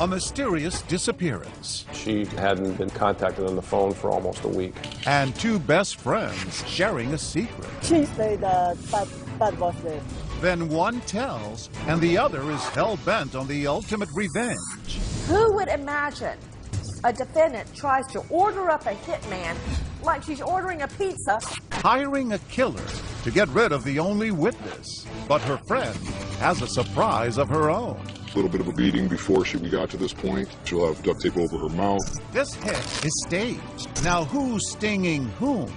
a mysterious disappearance. She hadn't been contacted on the phone for almost a week. And two best friends sharing a secret. She said that Pat was there. Then one tells, and the other is hell-bent on the ultimate revenge. Who would imagine a defendant tries to order up a hitman like she's ordering a pizza? Hiring a killer to get rid of the only witness. But her friend has a surprise of her own. A little bit of a beating before we got to this point. She'll have duct tape over her mouth. This hit is staged. Now who's stinging whom?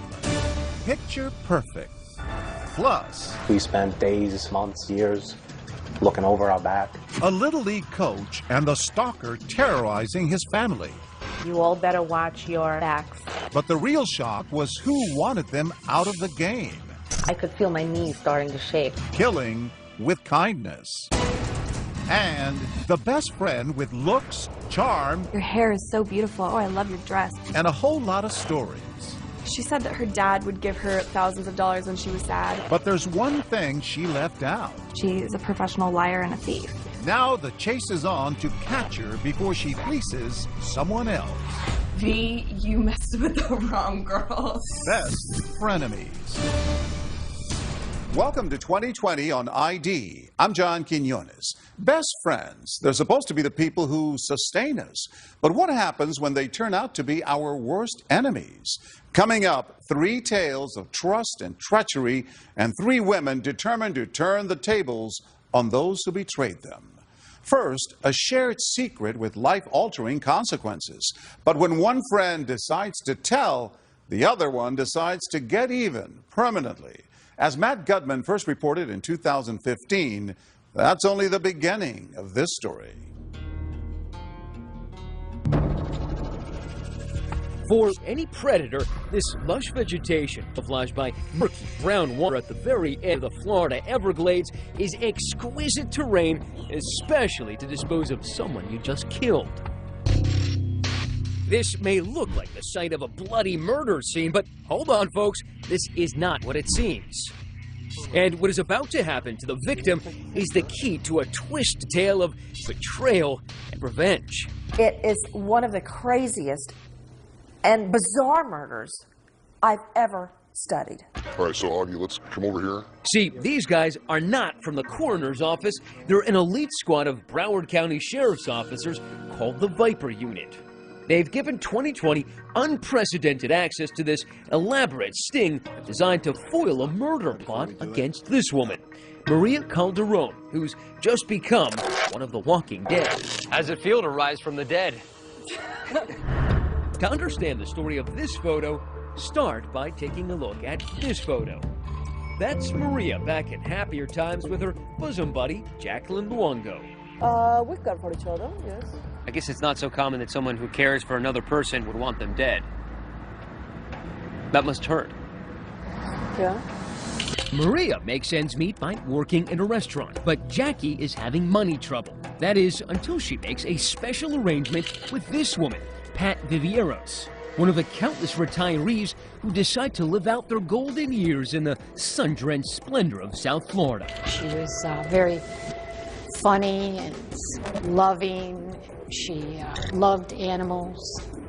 Picture perfect. Plus, we spent days, months, years looking over our back. A Little League coach and the stalker terrorizing his family. You all better watch your backs. But the real shock was who wanted them out of the game. I could feel my knees starting to shake. Killing with kindness. And the best friend with looks, charm. Your hair is so beautiful. Oh, I love your dress. And a whole lot of stories. She said that her dad would give her thousands of dollars when she was sad. But there's one thing she left out. She is a professional liar and a thief. Now the chase is on to catch her before she fleeces someone else. V, you messed with the wrong girl. Best Frenemies. Welcome to 2020 on ID. I'm John Quinones. Best friends, they're supposed to be the people who sustain us. But what happens when they turn out to be our worst enemies? Coming up, 3 tales of trust and treachery, and 3 women determined to turn the tables on those who betrayed them. First, a shared secret with life-altering consequences. But when one friend decides to tell, the other one decides to get even permanently. As Matt Gutman first reported in 2015, that's only the beginning of this story. For any predator, this lush vegetation, flashed by murky brown water at the very end of the Florida Everglades, is exquisite terrain, especially to dispose of someone you just killed. This may look like the site of a bloody murder scene, but hold on, folks, this is not what it seems. And what is about to happen to the victim is the key to a twisted tale of betrayal and revenge. It is one of the craziest and bizarre murders I've ever studied. All right, so Augie, let's come over here. See, these guys are not from the coroner's office. They're an elite squad of Broward County Sheriff's officers called the Viper Unit. They've given 2020 unprecedented access to this elaborate sting designed to foil a murder plot against this woman, Maria Calderon, who's just become one of the walking dead. How's it feel to rise from the dead? To understand the story of this photo, start by taking a look at this photo. That's Maria back in happier times with her bosom buddy, Jacqueline Luongo. We care for each other, yes. I guess it's not so common that someone who cares for another person would want them dead. That must hurt. Yeah. Maria makes ends meet by working in a restaurant, but Jackie is having money trouble. That is, until she makes a special arrangement with this woman, Pat Vivieros, one of the countless retirees who decide to live out their golden years in the sun-drenched splendor of South Florida. She was very funny and loving. She loved animals.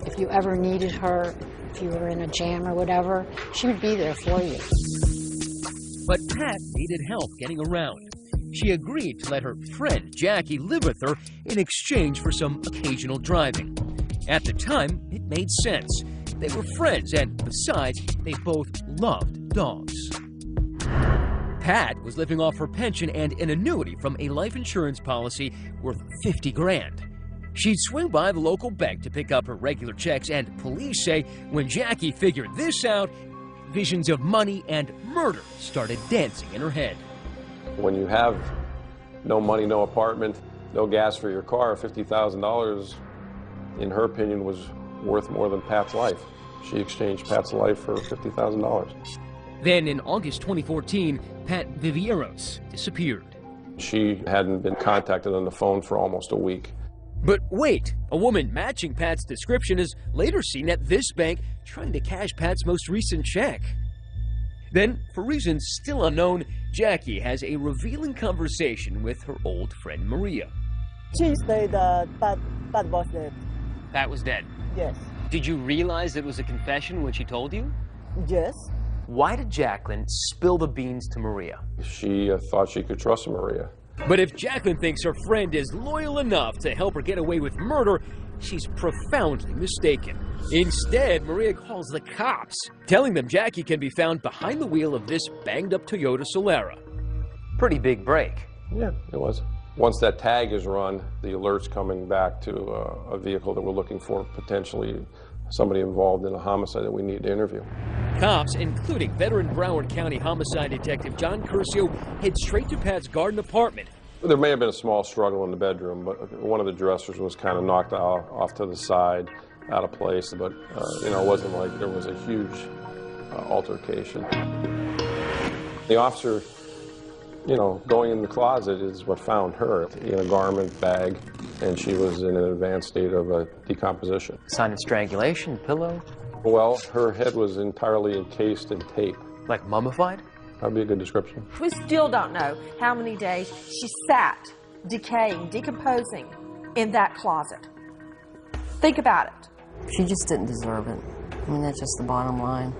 If you ever needed her, if you were in a jam or whatever, she would be there for you. But Pat needed help getting around. She agreed to let her friend Jackie live with her in exchange for some occasional driving. At the time, it made sense. They were friends, and besides, they both loved dogs. Pat was living off her pension and an annuity from a life insurance policy worth $50 grand. She'd swing by the local bank to pick up her regular checks, and police say when Jackie figured this out, visions of money and murder started dancing in her head. When you have no money, no apartment, no gas for your car, $50,000, in her opinion, was worth more than Pat's life. She exchanged Pat's life for $50,000. Then in August 2014, Pat Vivieros disappeared. She hadn't been contacted on the phone for almost a week. But wait, a woman matching Pat's description is later seen at this bank trying to cash Pat's most recent check. Then, for reasons still unknown, Jackie has a revealing conversation with her old friend Maria. She said that Pat was dead. Pat was dead. Yes. Did you realize it was a confession when she told you? Yes. Why did Jacqueline spill the beans to Maria? She thought she could trust Maria. But if Jacqueline thinks her friend is loyal enough to help her get away with murder, she's profoundly mistaken. Instead, Maria calls the cops, telling them Jackie can be found behind the wheel of this banged-up Toyota Solara. Pretty big break. Yeah, it was. Once that tag is run, the alert's coming back to a vehicle that we're looking for, potentially somebody involved in a homicide that we need to interview. Cops, including veteran Broward County homicide detective John Curcio, head straight to Pat's garden apartment. There may have been a small struggle in the bedroom, but one of the dressers was kind of knocked off to the side, out of place, but it wasn't like there was a huge altercation. The officer, going in the closet is what found her in a garment bag, and she was in an advanced state of decomposition. Sign of strangulation, pillow? Well, her head was entirely encased in tape. Like mummified? That'd be a good description. We still don't know how many days she sat, decaying, decomposing in that closet. Think about it. She just didn't deserve it. I mean, that's just the bottom line.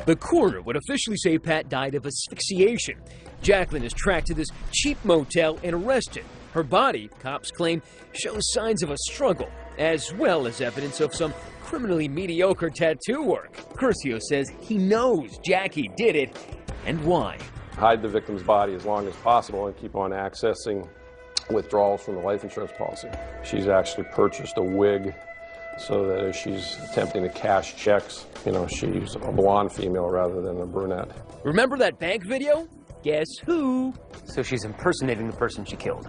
The coroner would officially say Pat died of asphyxiation. Jacqueline is tracked to this cheap motel and arrested. Her body, cops claim, shows signs of a struggle, as well as evidence of some criminally mediocre tattoo work. Curcio says he knows Jackie did it, and why. Hide the victim's body as long as possible and keep on accessing withdrawals from the life insurance policy. She's actually purchased a wig so that as she's attempting to cash checks, she's a blonde female rather than a brunette. Remember that bank video? Guess who? So she's impersonating the person she killed.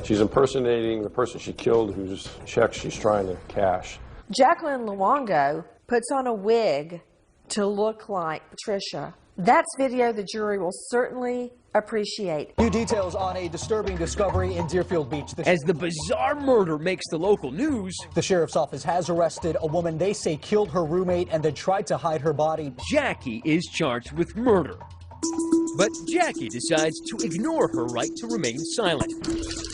She's impersonating the person she killed whose checks she's trying to cash. Jacqueline Luongo puts on a wig to look like Patricia. That's video the jury will certainly appreciate. New details on a disturbing discovery in Deerfield Beach. As the bizarre murder makes the local news, the sheriff's office has arrested a woman they say killed her roommate and then tried to hide her body. Jackie is charged with murder. But Jackie decides to ignore her right to remain silent.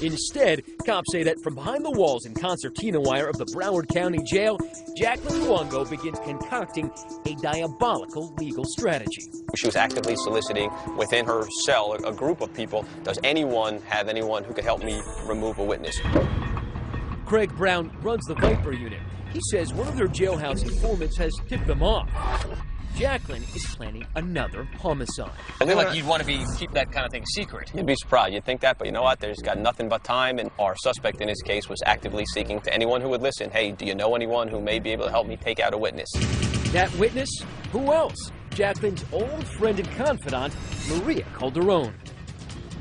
Instead, cops say that from behind the walls and concertina wire of the Broward County Jail, Jacqueline Luongo begins concocting a diabolical legal strategy. She was actively soliciting within her cell a group of people. Does anyone have anyone who could help me remove a witness? Craig Brown runs the Viper unit. He says one of their jailhouse informants has tipped them off. Jacqueline is planning another homicide. I feel like you'd want to keep that kind of thing secret. You'd be surprised. You'd think that, but you know what? There's got nothing but time, and our suspect in this case was actively seeking to anyone who would listen. Hey, do you know anyone who may be able to help me take out a witness? That witness? Who else? Jacqueline's old friend and confidant, Maria Calderon.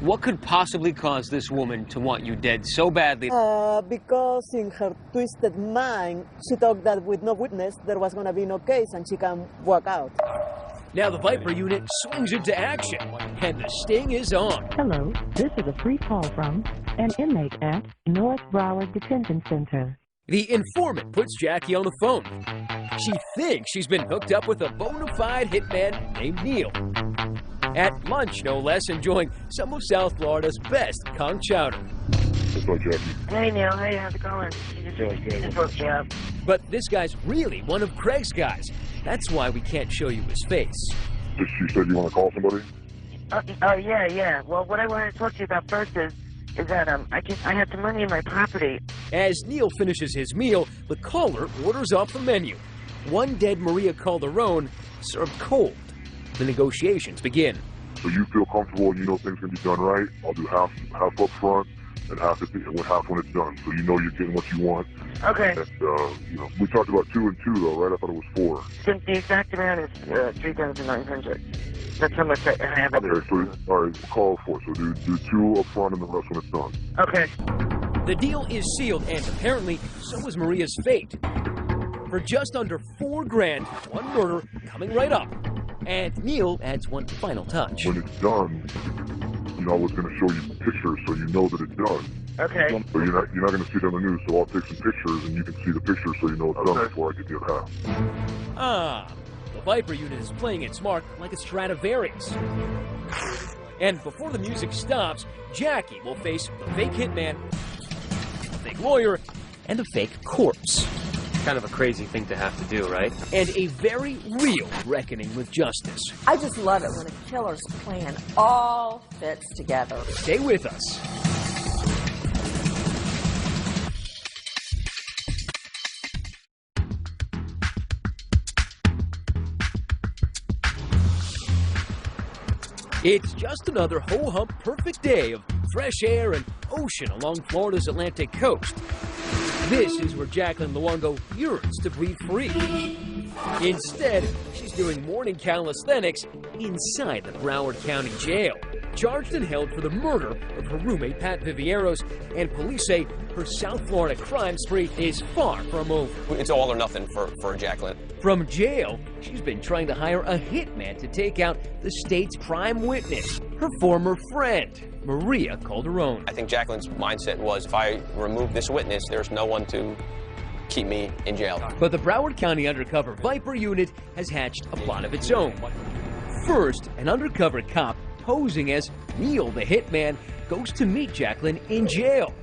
What could possibly cause this woman to want you dead so badly? Because in her twisted mind, she thought that with no witness, there was going to be no case and she can walk out. Now the Viper unit swings into action, and the sting is on. Hello, this is a free call from an inmate at North Broward Detention Center. The informant puts Jackie on the phone. She thinks she's been hooked up with a bona fide hitman named Neil. At lunch, no less, enjoying some of South Florida's best conch chowder. Hey, Neil. Hey, how's it going? Just hooked you up. But this guy's really one of Craig's guys. That's why we can't show you his face. You said you want to call somebody? Yeah. Well, what I wanted to talk to you about first is that I had some money in my property. As Neil finishes his meal, the caller orders off the menu. One dead Maria Calderon served cold. The negotiations begin. So you feel comfortable and you know things can be done right? I'll do half up front and half when it's done. So you know you're getting what you want. Okay. And, we talked about 2 and 2 though, right? I thought it was 4. Since the exact amount is $3,900. That's how much I have. Okay, so all right, call 4. So do 2 up front and the rest when it's done. Okay. The deal is sealed, and apparently so is Maria's fate. For just under $4,000, one murder coming right up. And Neil adds one final touch. When it's done, I was going to show you pictures so you know that it's done. Okay. So you're not going to see it on the news, so I'll take some pictures and you can see the pictures so you know it's done before I get the other half. The Viper unit is playing its mark like a Stradivarius. And before the music stops, Jackie will face a fake hitman, a fake lawyer, and a fake corpse. Kind of a crazy thing to have to do, right? And a very real reckoning with justice. I just love it when a killer's plan all fits together. Stay with us. It's just another ho-hum perfect day of fresh air and ocean along Florida's Atlantic coast. This is where Jacqueline Luongo yearns to breathe free. Instead, she's doing morning calisthenics inside the Broward County Jail, charged and held for the murder of her roommate Pat Vivieros, and police say her South Florida crime spree is far from over. It's all or nothing for Jacqueline. From jail, she's been trying to hire a hitman to take out the state's prime witness, her former friend, Maria Calderon. I think Jacqueline's mindset was, if I remove this witness, there's no one to keep me in jail. But the Broward County Undercover Viper Unit has hatched a plot of its own. First, an undercover cop posing as Neil the hitman goes to meet Jacqueline in jail.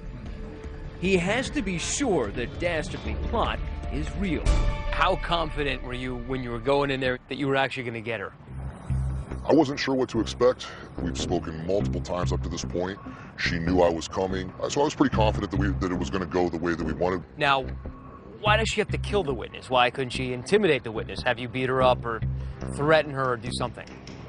He has to be sure the dastardly plot is real. How confident were you when you were going in there that you were actually going to get her? I wasn't sure what to expect. We've spoken multiple times up to this point. She knew I was coming, so I was pretty confident that it was going to go the way that we wanted. Now, why does she have to kill the witness? Why couldn't she intimidate the witness? Have you beat her up or threaten her or do something?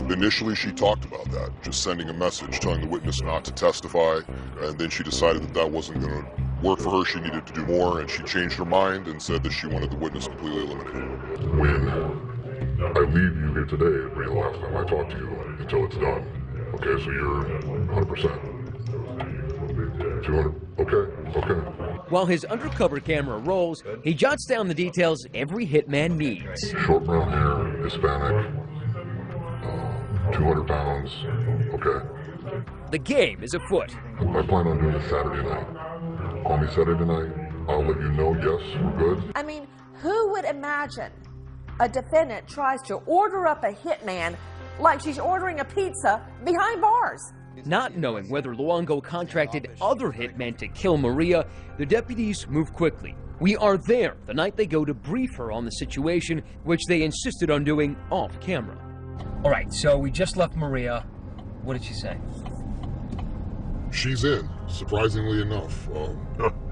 Initially, she talked about that, just sending a message telling the witness not to testify, and then she decided that that wasn't going to work for her. She needed to do more, and she changed her mind and said that she wanted the witness completely eliminated. When I leave you here today, it'll be the last time I talk to you until it's done. Okay, so you're 100%. 200. Okay. While his undercover camera rolls, he jots down the details every hitman needs. Short brown hair, Hispanic, 200 pounds. Okay. The game is afoot. I plan on doing this Saturday night. Call me Saturday night. I'll let you know, yes, we're good. I mean, who would imagine a defendant tries to order up a hitman like she's ordering a pizza behind bars? Not knowing whether Luongo contracted other hitmen to kill Maria, the deputies move quickly. We are there the night they go to brief her on the situation, which they insisted on doing off camera. All right, so we just left Maria. What did she say? She's in, surprisingly enough.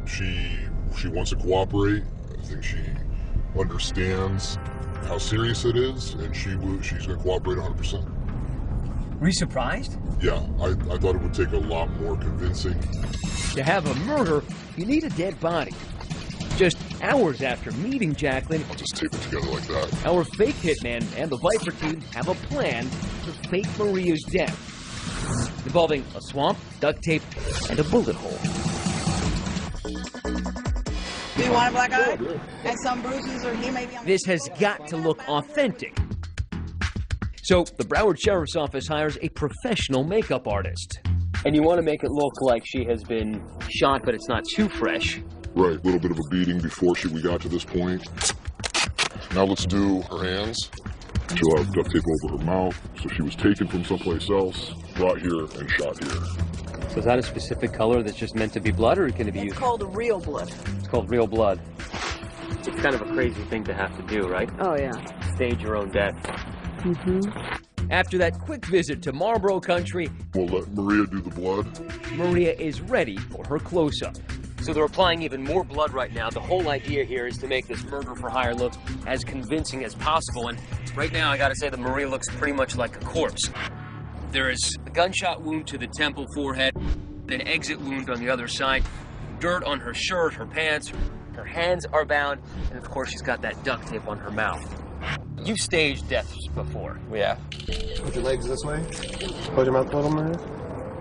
She wants to cooperate. I think she understands how serious it is, and she's going to cooperate 100%. Were you surprised? Yeah, I thought it would take a lot more convincing. To have a murder, you need a dead body. Just hours after meeting Jacqueline, I'll just tape it together like that. Our fake hitman and the Viper team have a plan to fake Maria's death, involving a swamp, duct tape, and a bullet hole. Do you want a black eye? And some bruises, or he may be on... This has got to look authentic. So the Broward Sheriff's Office hires a professional makeup artist. And you want to make it look like she has been shot, but it's not too fresh. Right, a little bit of a beating before we got to this point. Now let's do her hands. She'll have duct tape over her mouth, so she was taken from someplace else, brought here, and shot here. So is that a specific color that's just meant to be blood, or can it be used? It's called real blood. It's called real blood. It's kind of a crazy thing to have to do, right? Oh, yeah. Stage your own death. After that quick visit to Marlboro Country, we'll let Maria do the blood. Maria is ready for her close-up. So they're applying even more blood right now. The whole idea here is to make this murder for hire look as convincing as possible. And right now, I gotta say that Maria looks pretty much like a corpse. There is a gunshot wound to the temple, forehead, an exit wound on the other side, dirt on her shirt, her pants, her hands are bound, and of course she's got that duct tape on her mouth. You've staged deaths before. Yeah. Put your legs this way. Put your mouth a little more.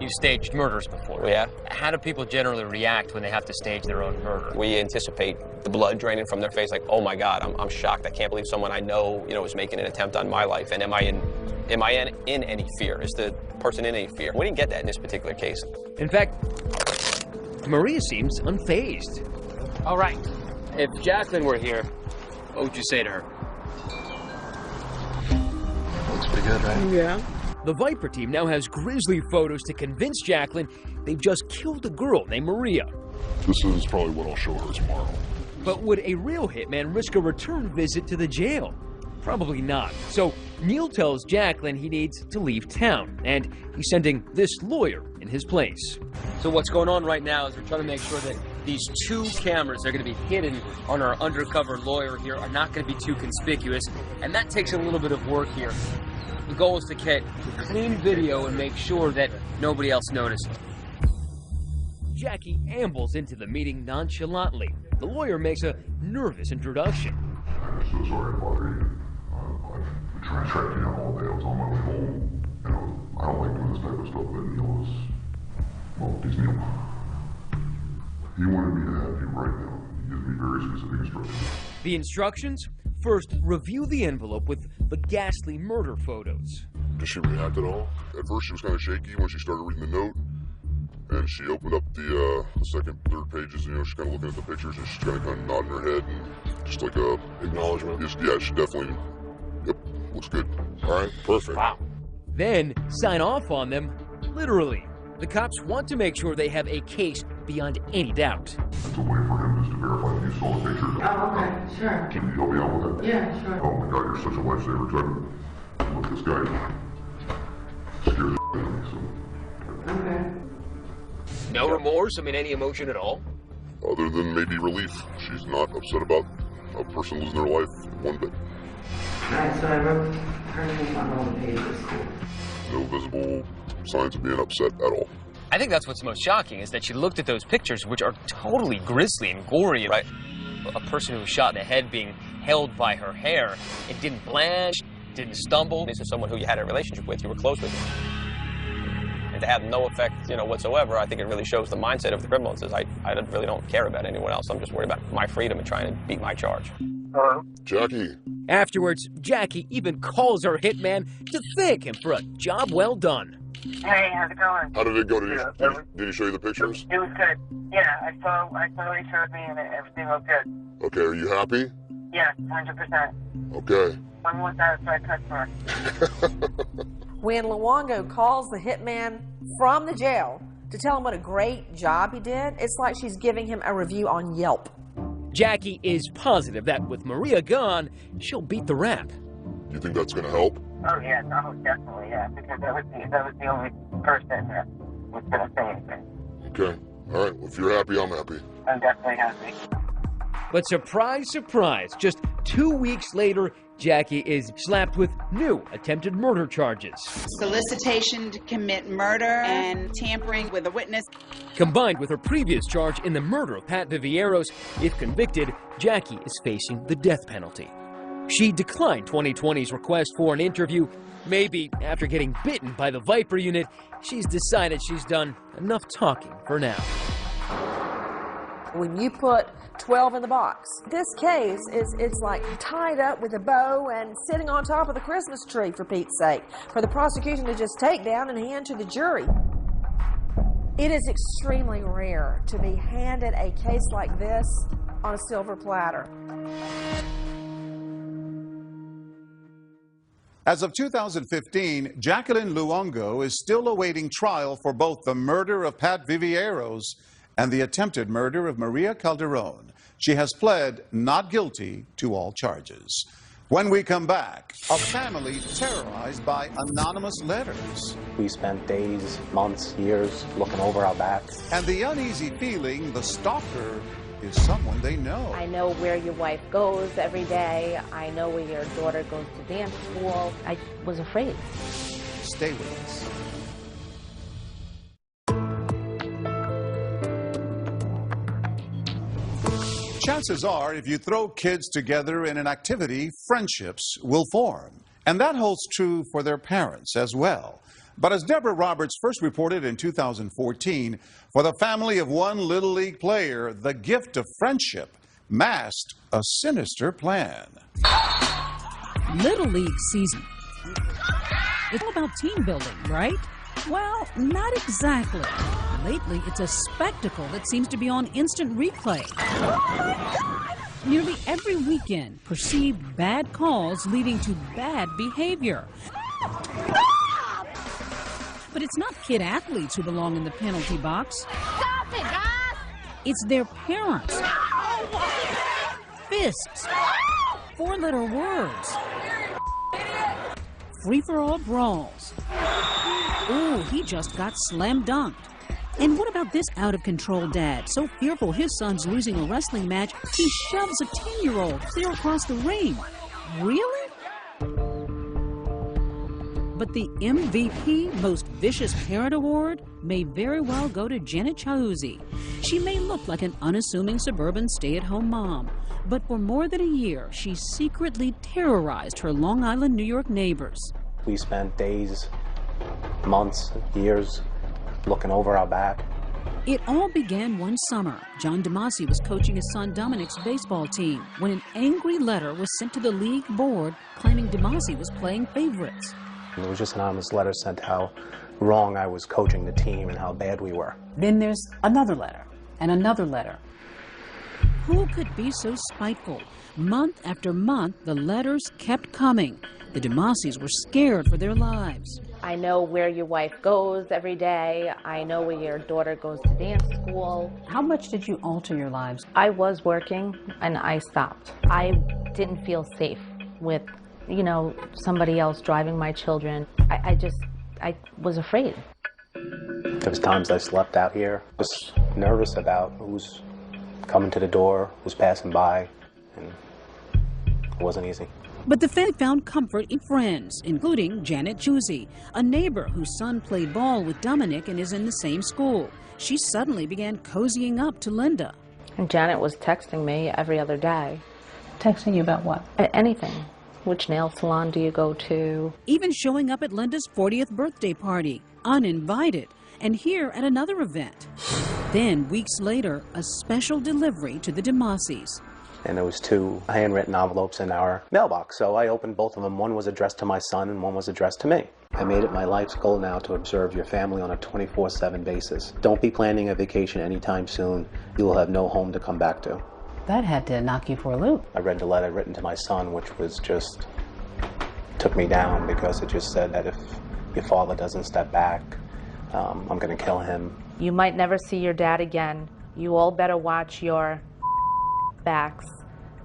You've staged murders before. Yeah. How do people generally react when they have to stage their own murder? We anticipate the blood draining from their face, like, oh my God, I'm shocked. I can't believe someone I know, is making an attempt on my life. And am I in any fear? Is the person in any fear? We didn't get that in this particular case. In fact, Maria seems unfazed. All right. If Jacqueline were here, what would you say to her? Looks pretty good, right? Yeah. The Viper team now has grisly photos to convince Jacqueline they've just killed a girl named Maria. This is probably what I'll show her tomorrow. But would a real hitman risk a return visit to the jail? Probably not. So Neil tells Jacqueline he needs to leave town, and he's sending this lawyer in his place. So what's going on right now is we're trying to make sure that these 2 cameras that are going to be hidden on our undercover lawyer here are not going to be too conspicuous, and that takes a little bit of work here. The goal is to get clean video and make sure that nobody else notices. Jackie ambles into the meeting nonchalantly. The lawyer makes a nervous introduction. I'm so sorry to bother you. I've been trying to track you down all day. I was on my way home. I don't like doing this type of stuff, but Neil is... Well, he's Neil. He wanted me to have you right now. He gives me very specific instructions. The instructions? First, review the envelope with the ghastly murder photos. Did she react at all? At first she was kind of shaky when she started reading the note. And she opened up the second, third pages, and, she's kind of looking at the pictures, and she's kind of nodding her head, and just like a acknowledgement. Yeah, she definitely, yep, looks good. All right, perfect. Wow. Then sign off on them, literally. The cops want to make sure they have a case beyond any doubt. It's a way for him just to verify that you saw the pictures. Oh, okay, sure. Can you help me out with that? Yeah, sure. Oh my God, you're such a lifesaver. Look, this guy scares the out of me, so. Okay. No remorse? I mean, any emotion at all? Other than maybe relief. She's not upset about a person losing their life one bit. Alright, so I wrote her name on all the pages. No visible signs of being upset at all. I think that's what's most shocking, is that she looked at those pictures, which are totally grisly and gory, right? A person who was shot in the head being held by her hair. It didn't blanch, didn't stumble. This is someone who you had a relationship with, you were close with. And to have no effect, whatsoever, I think it really shows the mindset of the criminal. It says, I really don't care about anyone else. I'm just worried about my freedom and trying to beat my charge. Hello? Jackie. Afterwards, Jackie even calls her hitman to thank him for a job well done. Hey, how's it going? How did it go? Did he show you the pictures? It was good. Yeah, I saw what he showed me, and everything looked good. Okay, are you happy? Yeah, 100%. Okay. I'm a satisfied customer. When Luongo calls the hitman from the jail to tell him what a great job he did, it's like she's giving him a review on Yelp. Jackie is positive that with Maria gone, she'll beat the rap. You think that's going to help? Oh, yeah, no, definitely, yeah, because that was the only person that was going to say anything. Okay. All right. Well, if you're happy, I'm happy. I'm definitely happy. But surprise, surprise, just 2 weeks later, Jackie is slapped with new attempted murder charges. Solicitation to commit murder and tampering with a witness. Combined with her previous charge in the murder of Pat Vivieros, if convicted, Jackie is facing the death penalty. She declined 2020's request for an interview. Maybe after getting bitten by the Viper unit, she's decided she's done enough talking for now. When you put 12 in the box, this case it's like tied up with a bow and sitting on top of the Christmas tree, for Pete's sake, for the prosecution to just take down and hand to the jury. It is extremely rare to be handed a case like this on a silver platter. As of 2015, Jacqueline Luongo is still awaiting trial for both the murder of Pat Vivieros and the attempted murder of Maria Calderon. She has pled not guilty to all charges. When we come back, a family terrorized by anonymous letters. We spent days, months, years looking over our backs. And the uneasy feeling the stalker is someone they know. I know where your wife goes every day. I know where your daughter goes to dance school. I was afraid. Stay with us. Chances are, if you throw kids together in an activity, friendships will form. And that holds true for their parents as well. But as Deborah Roberts first reported in 2014, for the family of one Little League player, the gift of friendship masked a sinister plan. Little League season. It's all about team building, right? Well, not exactly. Lately, it's a spectacle that seems to be on instant replay. Nearly every weekend, perceived bad calls leading to bad behavior. But it's not kid athletes who belong in the penalty box. Stop it, guys! It's their parents. Fists. Four-letter words. Free-for-all brawls. Ooh, he just got slam dunked. And what about this out-of-control dad, so fearful his son's losing a wrestling match, he shoves a 10-year-old clear across the ring? Really? But the MVP Most Vicious Parent Award may very well go to Janet Chiuzzi. She may look like an unassuming suburban stay-at-home mom, but for more than a year, she secretly terrorized her Long Island, New York neighbors. We spent days, months, years looking over our back. It all began one summer. John DeMasi was coaching his son Dominic's baseball team when an angry letter was sent to the league board claiming DeMasi was playing favorites. It was just an anonymous letter sent how wrong I was coaching the team and how bad we were. Then there's another letter and another letter. Who could be so spiteful? Month after month, the letters kept coming. The DeMasis were scared for their lives. I know where your wife goes every day. I know where your daughter goes to dance school. How much did you alter your lives? I was working and I stopped. I didn't feel safe with, somebody else driving my children. I was afraid. There was times I slept out here, just nervous about who's coming to the door, who's passing by, and it wasn't easy. But the family found comfort in friends, including Janet Chiuzzi, a neighbor whose son played ball with Dominic and is in the same school. She suddenly began cozying up to Linda. And Janet was texting me every other day. Texting you about what? Anything. Which nail salon do you go to? Even showing up at Linda's 40th birthday party, uninvited, and here at another event. Then, weeks later, a special delivery to the DeMasis. And there was 2 handwritten envelopes in our mailbox, so I opened both of them. One was addressed to my son and one was addressed to me. I made it my life's goal now to observe your family on a 24/7 basis. Don't be planning a vacation anytime soon. You will have no home to come back to. That had to knock you for a loop. I read the letter written to my son, which was just took me down because it just said that if your father doesn't step back, I'm going to kill him. You might never see your dad again. You all better watch your backs.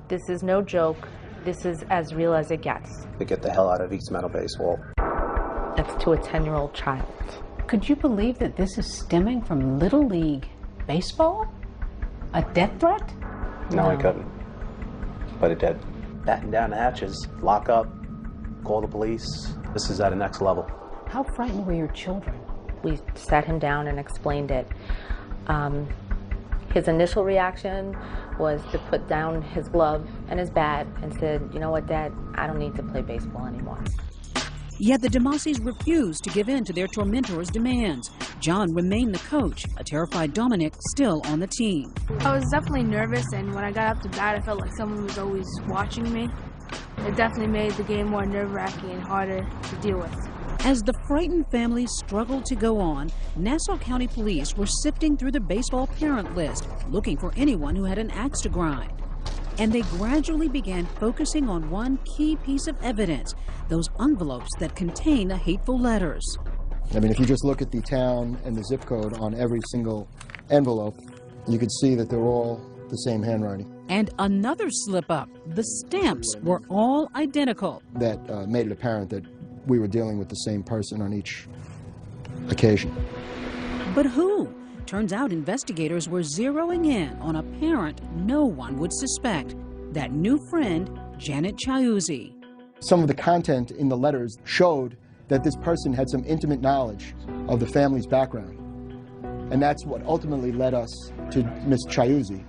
This is no joke. This is as real as it gets. To get the hell out of East Meadow Baseball. That's to a 10-year-old child. Could you believe that this is stemming from Little League baseball? A death threat? No, I couldn't. But it did. Batten down the hatches, lock up, call the police. This is at a next level. How frightened were your children? We sat him down and explained it. His initial reaction was to put down his glove and his bat and said, "You know what, Dad, I don't need to play baseball anymore." Yet the DeMasis refused to give in to their tormentor's demands. John remained the coach, a terrified Dominic still on the team. I was definitely nervous, and when I got up to bat, I felt like someone was always watching me. It definitely made the game more nerve-wracking and harder to deal with. As the frightened family struggled to go on, Nassau County Police were sifting through the baseball parent list, looking for anyone who had an axe to grind. And they gradually began focusing on one key piece of evidence, those envelopes that contain the hateful letters. I mean, if you just look at the town and the zip code on every single envelope, you could see that they're all the same handwriting. And another slip-up, the stamps were all identical. That made it apparent that we were dealing with the same person on each occasion. But who? Turns out investigators were zeroing in on a parent no one would suspect, that new friend, Janet Chiuzzi. Some of the content in the letters showed that this person had some intimate knowledge of the family's background. And that's what ultimately led us to Miss Chiuzzi.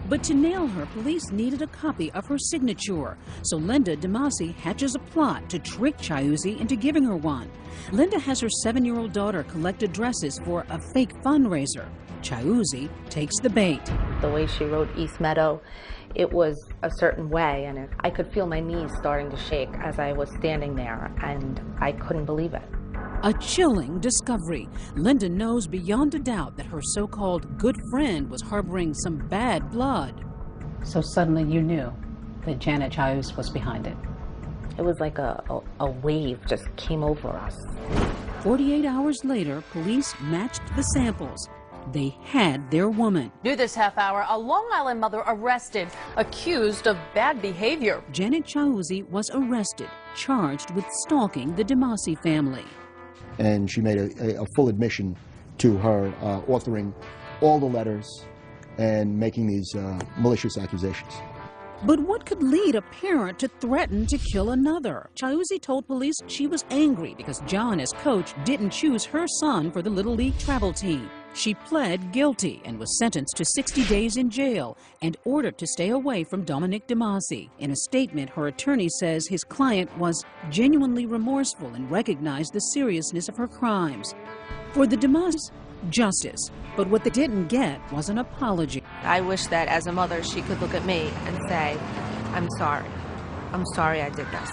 But to nail her, police needed a copy of her signature. So Linda DeMasi hatches a plot to trick Chiuzzi into giving her one. Linda has her 7-year-old daughter collect addresses for a fake fundraiser. Chiuzzi takes the bait. The way she wrote East Meadow, it was a certain way, and I could feel my knees starting to shake as I was standing there, and I couldn't believe it. A chilling discovery. Linda knows beyond a doubt that her so-called good friend was harboring some bad blood. So suddenly you knew that Janet Chiuzzi was behind it. It was like a wave just came over us. 48 hours later, police matched the samples. They had their woman. New this half hour, a Long Island mother arrested, accused of bad behavior. Janet Chiuzzi was arrested, charged with stalking the DeMasi family. And she made a full admission to her authoring all the letters and making these malicious accusations. But what could lead a parent to threaten to kill another? Chiuzzi told police she was angry because John, as coach, didn't choose her son for the Little League travel team. She pled guilty and was sentenced to 60 days in jail and ordered to stay away from Dominic DeMasi. In a statement, her attorney says his client was genuinely remorseful and recognized the seriousness of her crimes. For the DeMasis, justice. But what they didn't get was an apology. I wish that as a mother she could look at me and say, I'm sorry. I'm sorry I did this.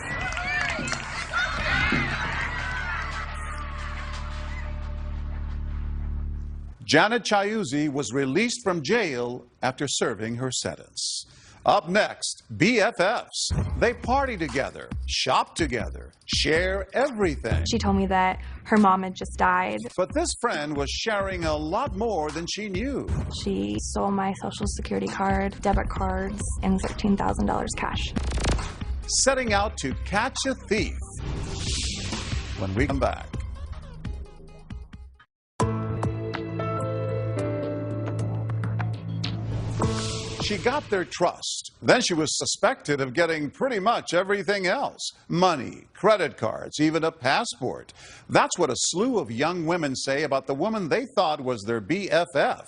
Janet Chiuzzi was released from jail after serving her sentence. Up next, BFFs. They party together, shop together, share everything. She told me that her mom had just died. But this friend was sharing a lot more than she knew. She stole my Social Security card, debit cards, and $13,000 cash. Setting out to catch a thief. When we come back. She got their trust. Then she was suspected of getting pretty much everything else. Money, credit cards, even a passport. That's what a slew of young women say about the woman they thought was their BFF.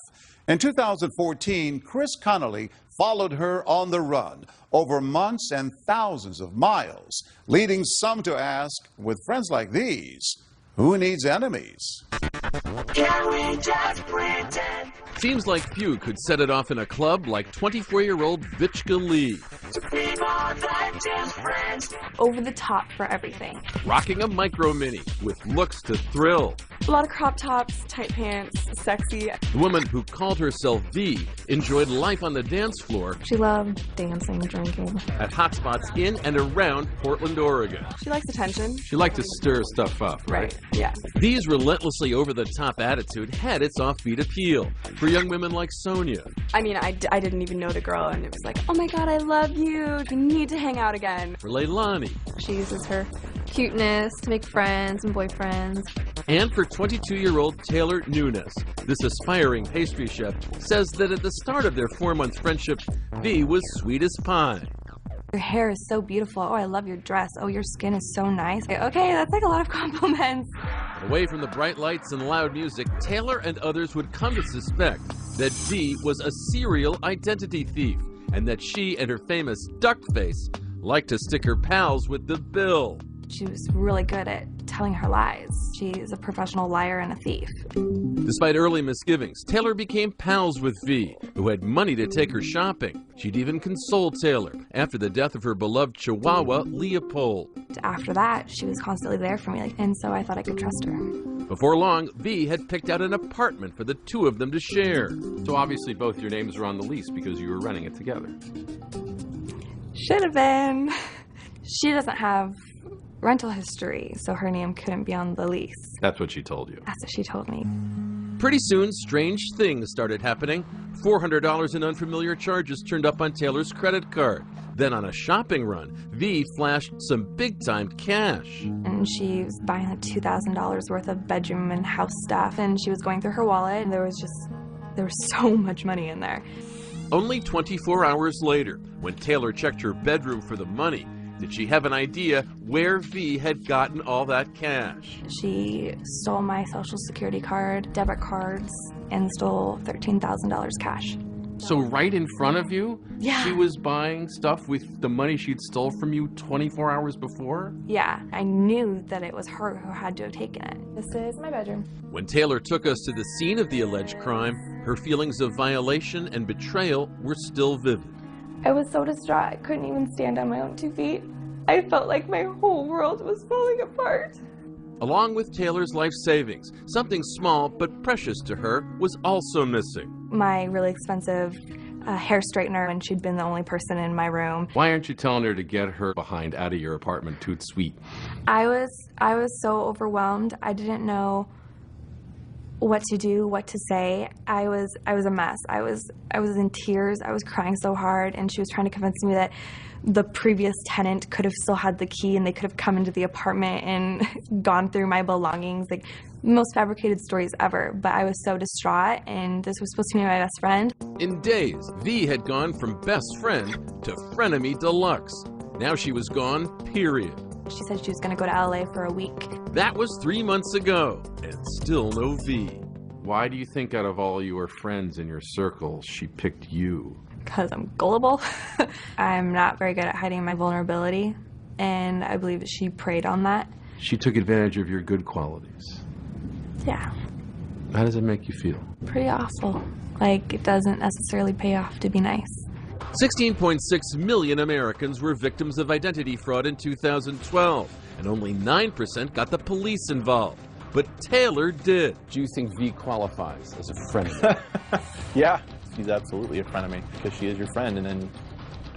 In 2014, Chris Connolly followed her on the run over months and thousands of miles, leading some to ask, with friends like these, who needs enemies? Can we just pretend? Seems like few could set it off in a club like 24-year-old Vichka Lee. Over the top for everything. Rocking a micro mini with looks to thrill. A lot of crop tops, tight pants, sexy. The woman who called herself V enjoyed life on the dance floor. She loved dancing, drinking. At hotspots in and around Portland, Oregon. She likes attention. She liked to stir stuff up, right? Yeah. V's relentlessly over-the-top attitude had its offbeat appeal for young women like Sonia. I mean, I didn't even know the girl, and it was like, oh my god, I love you. We need to hang out again. For Leilani. She uses her cuteness to make friends and boyfriends. And for 22-year-old Taylor Nunes. This aspiring pastry chef says that at the start of their 4-month friendship, V was sweet as pie. Your hair is so beautiful. Oh, I love your dress. Oh, your skin is so nice. Okay, that's like a lot of compliments. Away from the bright lights and loud music, Taylor and others would come to suspect that V was a serial identity thief and that she and her famous duck face liked to stick her pals with the bill. She was really good at telling her lies. She's a professional liar and a thief. Despite early misgivings, Taylor became pals with V, who had money to take her shopping. She'd even consoled Taylor after the death of her beloved Chihuahua, Leopold. After that, she was constantly there for me, and so I thought I could trust her. Before long, V had picked out an apartment for the two of them to share. So obviously both your names were on the lease because you were running it together. Should have been. She doesn't have rental history, so her name couldn't be on the lease. That's what she told you. That's what she told me. Pretty soon, strange things started happening. $400 in unfamiliar charges turned up on Taylor's credit card. Then on a shopping run, V flashed some big-time cash. And she was buying like $2,000 worth of bedroom and house stuff, and she was going through her wallet, and there was so much money in there. Only 24 hours later, when Taylor checked her bedroom for the money, did she have an idea where V had gotten all that cash. She stole my Social Security card, debit cards, and stole $13,000 cash. So right in front of you, yeah, she was buying stuff with the money she'd stole from you 24 hours before? Yeah, I knew that it was her who had to have taken it. This is my bedroom. When Taylor took us to the scene of the alleged crime, her feelings of violation and betrayal were still vivid. I was so distraught, I couldn't even stand on my own 2 feet. I felt like my whole world was falling apart. Along with Taylor's life savings, something small but precious to her was also missing. My really expensive a hair straightener, and she'd been the only person in my room. Why aren't you telling her to get her behind out of your apartment toot sweet? I was so overwhelmed. I didn't know what to do, what to say. I was a mess. I was in tears. I was crying so hard, and she was trying to convince me that the previous tenant could have still had the key and they could have come into the apartment and gone through my belongings. Like, most fabricated stories ever. But I was so distraught, and this was supposed to be my best friend. In days, V had gone from best friend to frenemy deluxe. Now she was gone, period. She said she was going to go to LA for a week. That was 3 months ago, and still no V. Why do you think out of all your friends in your circle, she picked you? Because I'm gullible. I'm not very good at hiding my vulnerability, and I believe that she preyed on that. She took advantage of your good qualities. Yeah. How does it make you feel? Pretty awful. Like, it doesn't necessarily pay off to be nice. 16.6 million Americans were victims of identity fraud in 2012, and only 9% got the police involved. But Taylor did. Do you think V qualifies as a friend? Yeah, she's absolutely a frenemy, because she is your friend and then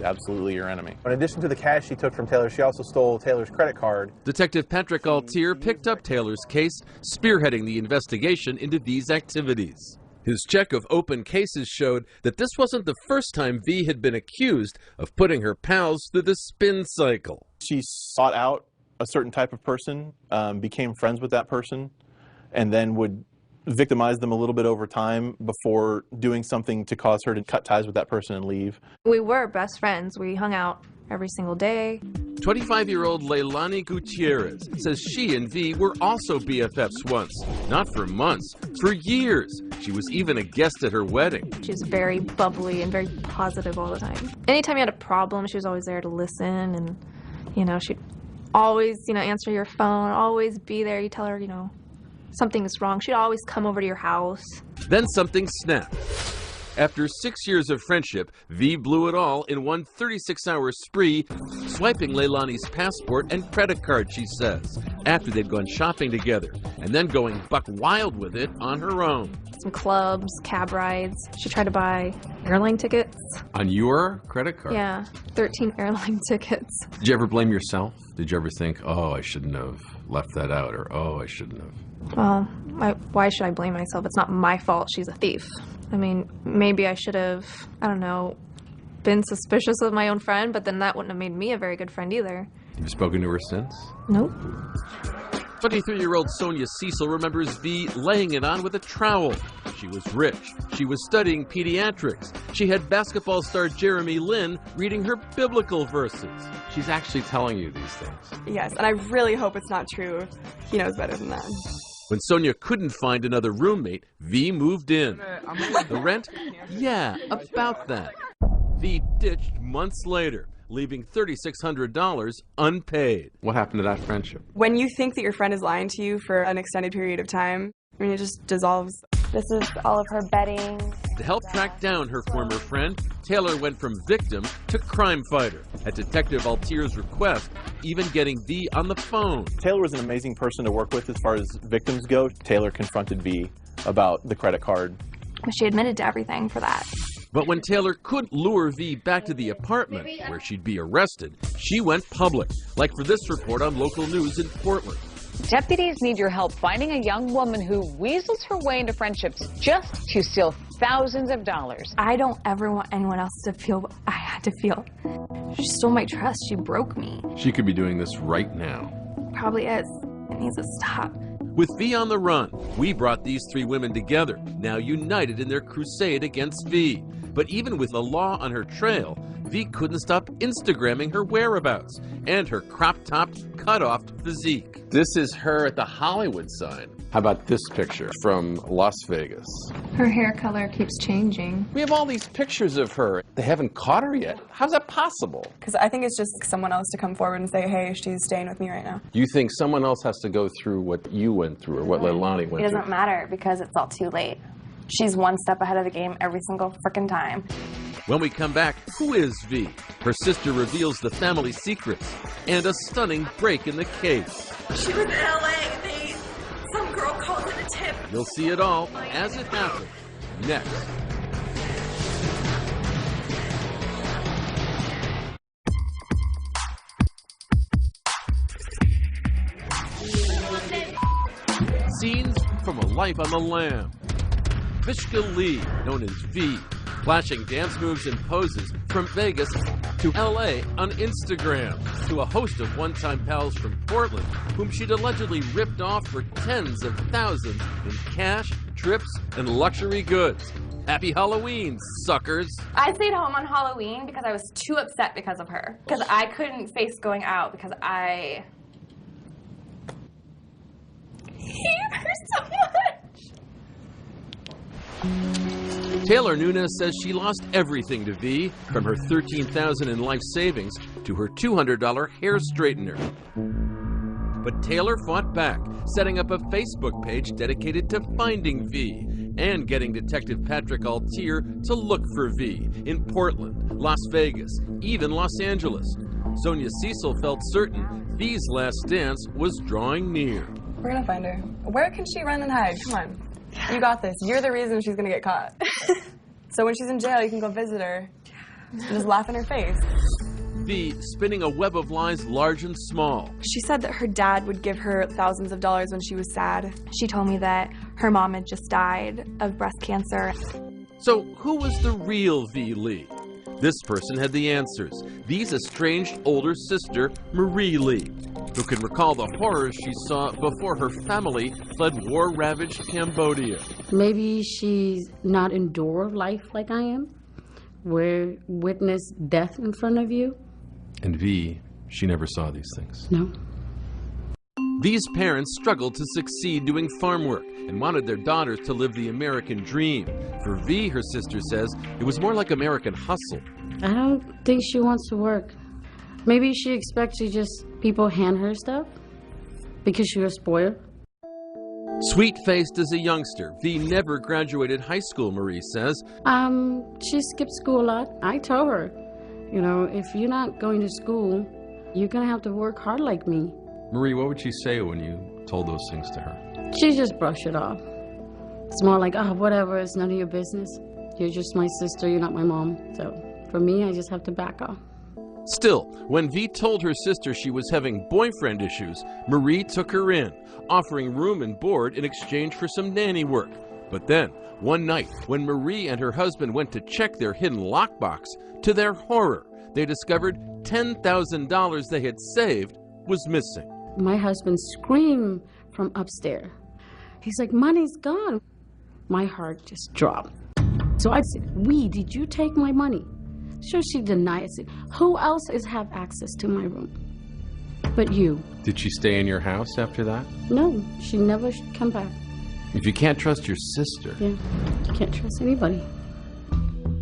absolutely your enemy. In addition to the cash she took from Taylor, she also stole Taylor's credit card. Detective Patrick Altier picked up Taylor's case, spearheading the investigation into V's activities. His check of open cases showed that this wasn't the first time V had been accused of putting her pals through the spin cycle. She sought out a certain type of person, became friends with that person, and then would victimize them a little bit over time before doing something to cause her to cut ties with that person and leave. We were best friends. We hung out every single day. 25-year-old Leilani Gutierrez says she and V were also BFFs once. Not for months, for years. She was even a guest at her wedding. She was very bubbly and very positive all the time. Anytime you had a problem, she was always there to listen, and, you know, she'd always, answer your phone, always be there. You tell her, something is wrong. She'd always come over to your house. Then something snapped. After 6 years of friendship, V blew it all in one 36-hour spree, swiping Leilani's passport and credit card, she says, after they'd gone shopping together, and then going buck wild with it on her own. Some clubs, cab rides. She tried to buy airline tickets. On your credit card? Yeah, 13 airline tickets. Did you ever blame yourself? Did you ever think, oh, I shouldn't have left that out, or oh, I shouldn't have? Well, why should I blame myself? It's not my fault she's a thief. I mean, maybe I should have, been suspicious of my own friend, but then that wouldn't have made me a very good friend either. You've spoken to her since? Nope. 23-year-old Sonia Cecil remembers V laying it on with a trowel. She was rich. She was studying pediatrics. She had basketball star Jeremy Lin reading her biblical verses. She's actually telling you these things. Yes, and I really hope it's not true. He knows better than that. When Sonia couldn't find another roommate, V moved in. The rent? Yeah, about that. V ditched months later, leaving $3,600 unpaid. What happened to that friendship? When you think that your friend is lying to you for an extended period of time, it just dissolves. This is all of her bedding. To help track down her former friend, Taylor went from victim to crime fighter. At Detective Altier's request, even getting V on the phone. Taylor was an amazing person to work with as far as victims go. Taylor confronted V about the credit card. She admitted to everything for that. But when Taylor couldn't lure V back to the apartment, where she'd be arrested, she went public, like for this report on local news in Portland. Deputies need your help finding a young woman who weasels her way into friendships just to steal thousands of dollars. I don't ever want anyone else to feel what I had to feel. She stole my trust. She broke me. She could be doing this right now. Probably is. It needs to stop. With V on the run, we brought these three women together, now united in their crusade against V. But even with the law on her trail, V couldn't stop Instagramming her whereabouts and her crop-topped, cut-off physique. This is her at the Hollywood sign. How about this picture from Las Vegas? Her hair color keeps changing. We have all these pictures of her. They haven't caught her yet. How's that possible? Because I think it's just someone else to come forward and say, hey, she's staying with me right now. You think someone else has to go through what you went through or what Leilani went through? It doesn't matter because it's all too late. She's one step ahead of the game every single frickin' time. When we come back, who is V? Her sister reveals the family secrets and a stunning break in the case. She was in LA. Some girl called it a tip. You'll see it all as it happens next. from a life on the lam. Vishka Lee, known as V, flashing dance moves and poses from Vegas to LA on Instagram, to a host of one-time pals from Portland whom she'd allegedly ripped off for tens of thousands in cash, trips, and luxury goods. Happy Halloween, suckers! I stayed home on Halloween because I was too upset because of her. Because I couldn't face going out because I hate her so much. Taylor Nunes says she lost everything to V, from her $13,000 in life savings to her $200 hair straightener. But Taylor fought back, setting up a Facebook page dedicated to finding V and getting Detective Patrick Altier to look for V in Portland, Las Vegas, even Los Angeles. Sonia Cecil felt certain V's last dance was drawing near. We're gonna find her. Where can she run and hide? Come on. You got this. You're the reason she's gonna get caught. So when she's in jail, you can go visit her and just laugh in her face. V spinning a web of lies large and small. She said that her dad would give her thousands of dollars when she was sad. She told me that her mom had just died of breast cancer. So who was the real V Lee? This person had the answers. V's estranged older sister, Marie Lee, who can recall the horrors she saw before her family fled war-ravaged Cambodia. Maybe she's not endured life like I am, where witness death in front of you. And V, she never saw these things. No. V's parents struggled to succeed doing farm work and wanted their daughters to live the American dream. For V, her sister says, it was more like American hustle. I don't think she wants to work. Maybe she expects to just people hand her stuff because she was spoiled. Sweet-faced as a youngster, V never graduated high school, Marie says. She skipped school a lot. I told her, you know, if you're not going to school, you're gonna have to work hard like me. Marie, what would she say when you told those things to her? She just brushed it off. It's more like, oh, whatever, it's none of your business. You're just my sister, you're not my mom. So for me, I just have to back off. Still, when V told her sister she was having boyfriend issues, Marie took her in, offering room and board in exchange for some nanny work. But then, one night, when Marie and her husband went to check their hidden lockbox, to their horror, they discovered $10,000 they had saved was missing. My husband screamed from upstairs. He's like, money's gone. My heart just dropped. So I said, did you take my money? Sure, she denied it. I said, who else have access to my room but you? Did she stay in your house after that? No, she never come back. If you can't trust your sister. Yeah, you can't trust anybody.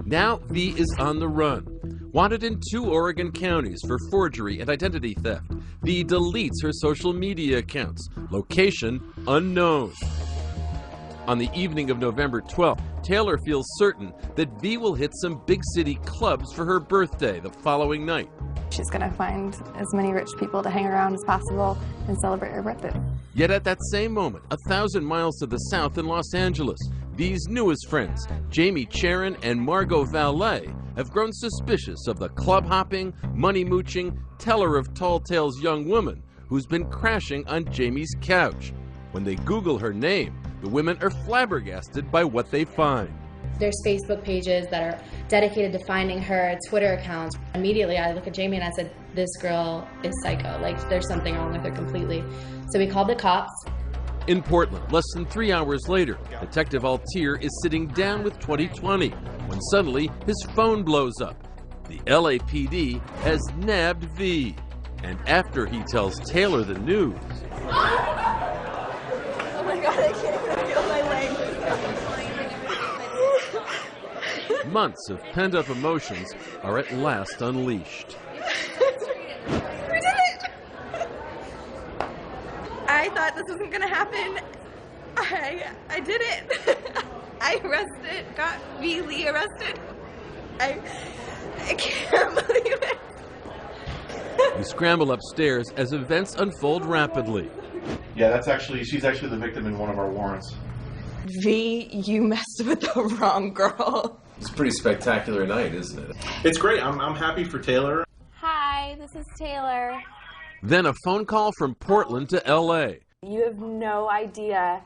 Now V is on the run. Wanted in 2 Oregon counties for forgery and identity theft. V deletes her social media accounts. Location unknown. On the evening of November 12th, Taylor feels certain that V will hit some big city clubs for her birthday the following night. She's gonna find as many rich people to hang around as possible and celebrate her birthday. Yet at that same moment, 1,000 miles to the south in Los Angeles, V's newest friends, Jamie Charon and Margot Valet, have grown suspicious of the club-hopping, money-mooching, teller of tall tales young woman who's been crashing on Jamie's couch. When they Google her name, the women are flabbergasted by what they find. There's Facebook pages that are dedicated to finding her, Twitter accounts. Immediately, I look at Jamie and I said, this girl is psycho. Like, there's something wrong with her completely. So we called the cops. In Portland, less than 3 hours later, Detective Altier is sitting down with 2020 when suddenly his phone blows up. The LAPD has nabbed V. And after he tells Taylor the news... Oh my God, I can't even feel my legs. Months of pent-up emotions are at last unleashed. We did it! I thought this wasn't gonna happen. I did it. I got V. Lee arrested. I can't believe it. We scramble upstairs as events unfold rapidly. Yeah, she's actually the victim in one of our warrants. V, you messed with the wrong girl. It's a pretty spectacular night, isn't it? It's great. I'm happy for Taylor. Hi, this is Taylor. Then a phone call from Portland to LA. You have no idea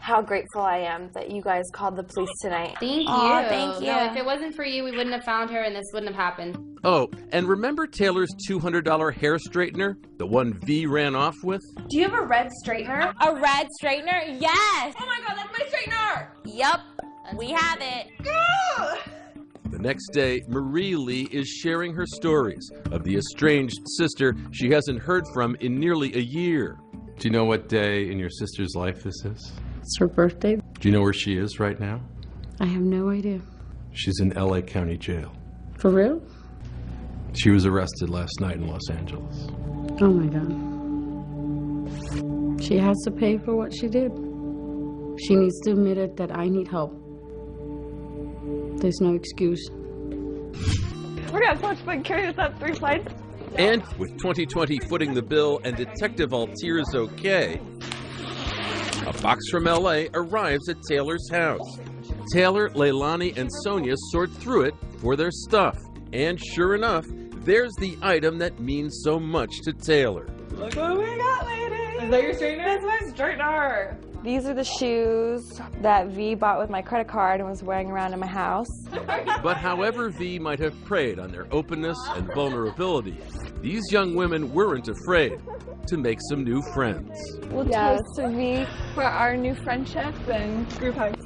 how grateful I am that you guys called the police tonight. Thank you. Aw, thank you. No, if it wasn't for you, we wouldn't have found her and this wouldn't have happened. Oh, and remember Taylor's $200 hair straightener? The one V ran off with? Do you have a red straightener? A red straightener? Yes! Oh my god, that's my straightener! Yep, we have it. The next day, Marie Lee is sharing her stories of the estranged sister she hasn't heard from in nearly a year. Do you know what day in your sister's life this is? It's her birthday. Do you know where she is right now? I have no idea. She's in LA County Jail. For real? She was arrested last night in Los Angeles. Oh my God. She has to pay for what she did. She needs to admit it that I need help. There's no excuse. We're gonna have so much fun carrying this up 3 flights. And with 2020 footing the bill and Detective Altir's okay, a box from LA arrives at Taylor's house. Taylor, Leilani, and Sonia sort through it for their stuff. And sure enough, there's the item that means so much to Taylor. Look what we got, ladies! Is that your straightener? That's my straightener! These are the shoes that V bought with my credit card and was wearing around in my house. But however V might have preyed on their openness and vulnerability, these young women weren't afraid to make some new friends. We'll toast to V for our new friendship and group hugs.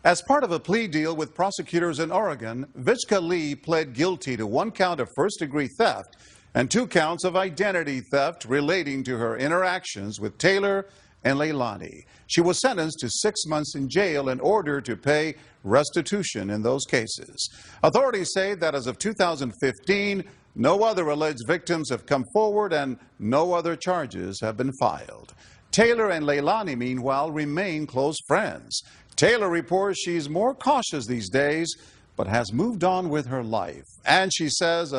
As part of a plea deal with prosecutors in Oregon, Vichka Lee pled guilty to 1 count of first-degree theft and 2 counts of identity theft relating to her interactions with Taylor and Leilani. She was sentenced to 6 months in jail in order to pay restitution in those cases. Authorities say that as of 2015, no other alleged victims have come forward and no other charges have been filed. Taylor and Leilani, meanwhile, remain close friends. Taylor reports she's more cautious these days, but has moved on with her life. And she says,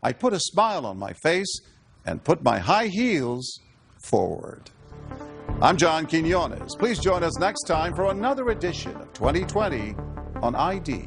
I put a smile on my face and put my high heels forward. I'm John Quinones. Please join us next time for another edition of 2020 on ID.